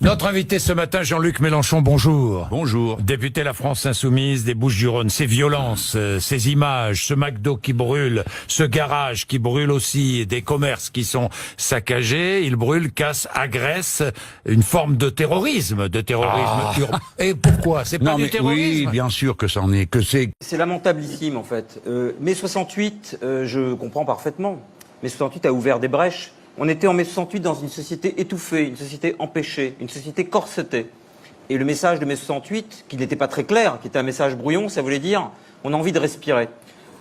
Notre invité ce matin, Jean-Luc Mélenchon, bonjour. Bonjour. Député La France Insoumise des Bouches-du-Rhône, ces violences, ces images, ce McDo qui brûle, ce garage qui brûle aussi, des commerces qui sont saccagés, il brûle, casse, agresse, une forme de terrorisme urbain. Et pourquoi? C'est pas du terrorisme? Oui, bien sûr que c'en est, que c'est... C'est lamentablissime en fait. Mai 68, je comprends parfaitement. Mai 68 a ouvert des brèches. On était en mai 68 dans une société étouffée, une société empêchée, une société corsetée. Et le message de mai 68, qui n'était pas très clair, qui était un message brouillon, ça voulait dire on a envie de respirer.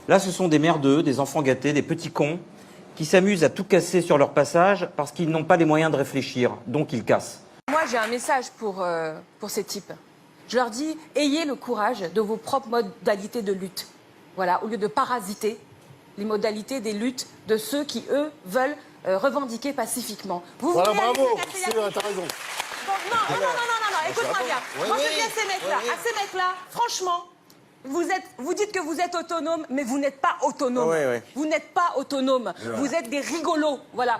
Là, ce sont des merdeux, des enfants gâtés, des petits cons, qui s'amusent à tout casser sur leur passage parce qu'ils n'ont pas les moyens de réfléchir, donc ils cassent. Moi, j'ai un message pour ces types. Je leur dis, ayez le courage de vos propres modalités de lutte. Voilà, au lieu de parasiter les modalités des luttes de ceux qui, eux, veulent revendiquer pacifiquement. Vous Voilà, voulez bravo, aller Sylvain, t'as raison. Non, écoute-moi bien. Quand je dis à ces mecs-là, franchement, vous dites que vous êtes autonome, mais vous n'êtes pas autonome. Ouais. Vous n'êtes pas autonome. Vous êtes des rigolos, voilà.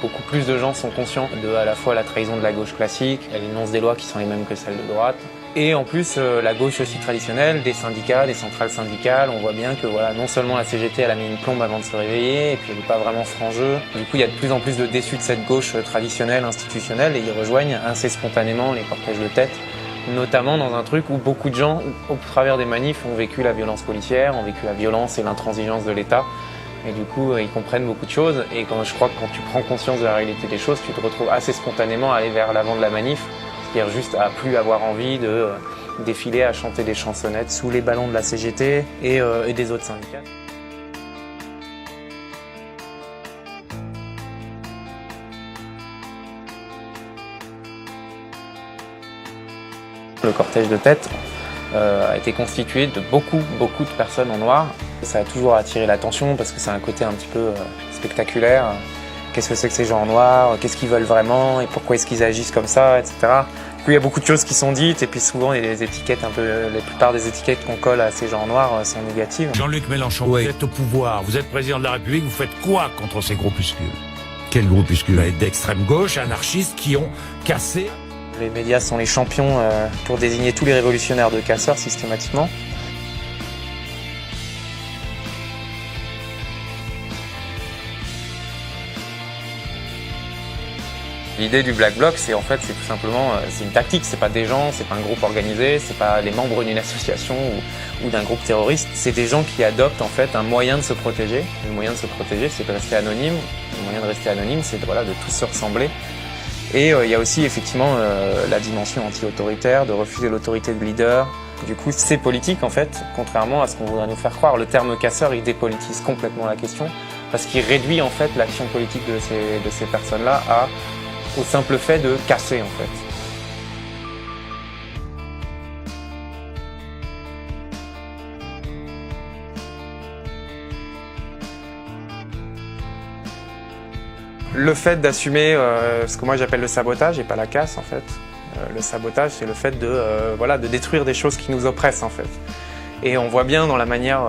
Beaucoup plus de gens sont conscients de à la fois la trahison de la gauche classique, elle énonce des lois qui sont les mêmes que celles de droite, et en plus la gauche aussi traditionnelle, des syndicats, des centrales syndicales, on voit bien que voilà, non seulement la CGT elle a mis une plombe avant de se réveiller, et puis elle n'est pas vraiment franc jeu. Du coup il y a de plus en plus de déçus de cette gauche traditionnelle, institutionnelle, et ils rejoignent assez spontanément les cortèges de tête, notamment dans un truc où beaucoup de gens, au travers des manifs, ont vécu la violence policière, ont vécu la violence et l'intransigeance de l'État. Et du coup, ils comprennent beaucoup de choses. Et je crois que quand tu prends conscience de la réalité des choses, tu te retrouves assez spontanément à aller vers l'avant de la manif. C'est-à-dire juste à plus avoir envie de défiler, à chanter des chansonnettes sous les ballons de la CGT et des autres syndicats. Le cortège de tête a été constitué de beaucoup de personnes en noir. Ça a toujours attiré l'attention parce que c'est un côté un petit peu spectaculaire. Qu'est-ce que c'est que ces gens en noir? Qu'est-ce qu'ils veulent vraiment? Et pourquoi est-ce qu'ils agissent comme ça, etc. Du coup, il y a beaucoup de choses qui sont dites et puis souvent il y a des étiquettes la plupart des étiquettes qu'on colle à ces gens en noir sont négatives. Jean-Luc Mélenchon, Oui. vous êtes au pouvoir, vous êtes président de la République, vous faites quoi contre ces groupuscules? Quel groupuscule? D'extrême gauche, anarchistes qui ont cassé. Les médias sont les champions pour désigner tous les révolutionnaires de casseurs systématiquement. L'idée du Black Bloc, c'est tout simplement c'est une tactique, c'est pas des gens, c'est pas un groupe organisé, c'est pas les membres d'une association ou d'un groupe terroriste, c'est des gens qui adoptent en fait un moyen de se protéger. Le moyen de se protéger, c'est de rester anonyme. Le moyen de rester anonyme, c'est de tous se ressembler. Et il y a aussi effectivement la dimension anti-autoritaire, de refuser l'autorité de leader. Du coup, c'est politique en fait, contrairement à ce qu'on voudrait nous faire croire. Le terme casseur, il dépolitise complètement la question, parce qu'il réduit en fait l'action politique de ces personnes-là au simple fait de casser en fait. Le fait d'assumer ce que moi j'appelle le sabotage et pas la casse en fait. Le sabotage, c'est le fait de détruire des choses qui nous oppressent en fait. Et on voit bien dans la manière,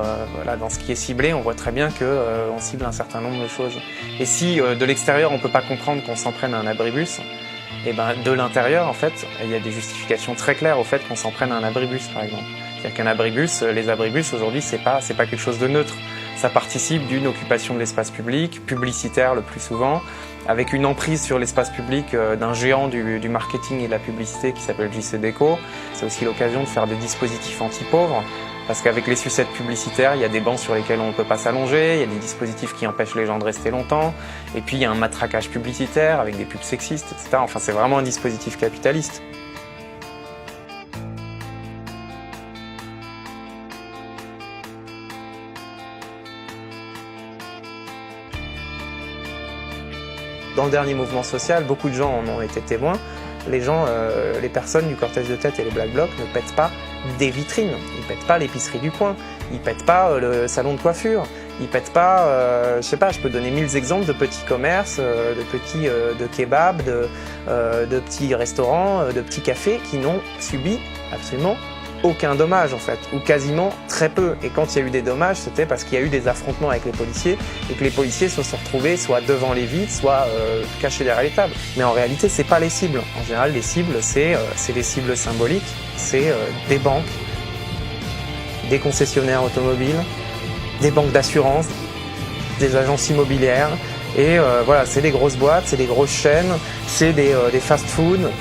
dans ce qui est ciblé, on voit très bien qu'on cible un certain nombre de choses. Et si de l'extérieur on peut pas comprendre qu'on s'en prenne à un abribus, et ben de l'intérieur en fait, il y a des justifications très claires au fait qu'on s'en prenne à un abribus par exemple. C'est-à-dire qu'un abribus, les abribus aujourd'hui c'est pas quelque chose de neutre. Ça participe d'une occupation de l'espace public, publicitaire le plus souvent, avec une emprise sur l'espace public d'un géant du marketing et de la publicité qui s'appelle JCDecaux. C'est aussi l'occasion de faire des dispositifs anti-pauvres, parce qu'avec les sucettes publicitaires, il y a des bancs sur lesquels on ne peut pas s'allonger, il y a des dispositifs qui empêchent les gens de rester longtemps, et puis il y a un matraquage publicitaire avec des pubs sexistes, etc. Enfin, c'est vraiment un dispositif capitaliste. Dans le dernier mouvement social, beaucoup de gens en ont été témoins. Les personnes du cortège de tête et les Black Blocs ne pètent pas des vitrines, ils pètent pas l'épicerie du coin, ils pètent pas le salon de coiffure, ils pètent pas, je sais pas, je peux donner 1000 exemples de petits commerces, de kebabs, de petits restaurants, de petits cafés qui n'ont subi absolument aucun dommage en fait, ou quasiment très peu. Et quand il y a eu des dommages, c'était parce qu'il y a eu des affrontements avec les policiers et que les policiers se sont retrouvés soit devant les vitres, soit cachés derrière les tables. Mais en réalité, c'est pas les cibles. En général, les cibles, c'est des cibles symboliques, c'est des banques, des concessionnaires automobiles, des banques d'assurance, des agences immobilières. Et voilà, c'est des grosses boîtes, c'est des grosses chaînes, c'est des fast-food.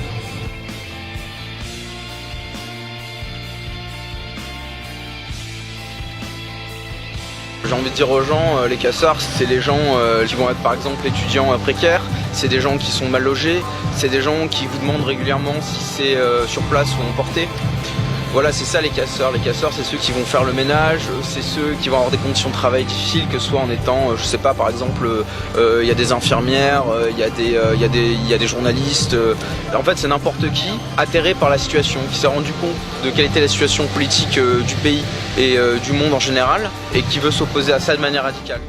J'ai envie de dire aux gens, les casseurs, c'est les gens qui vont être par exemple étudiants précaires, c'est des gens qui sont mal logés, c'est des gens qui vous demandent régulièrement si c'est sur place ou emporté. Voilà, c'est ça les casseurs. Les casseurs, c'est ceux qui vont faire le ménage, c'est ceux qui vont avoir des conditions de travail difficiles, que ce soit en étant, je sais pas, par exemple, il y a des infirmières, il y a des journalistes. En fait, c'est n'importe qui, atterré par la situation, qui s'est rendu compte de quelle était la situation politique du pays et du monde en général, et qui veut s'opposer à ça de manière radicale.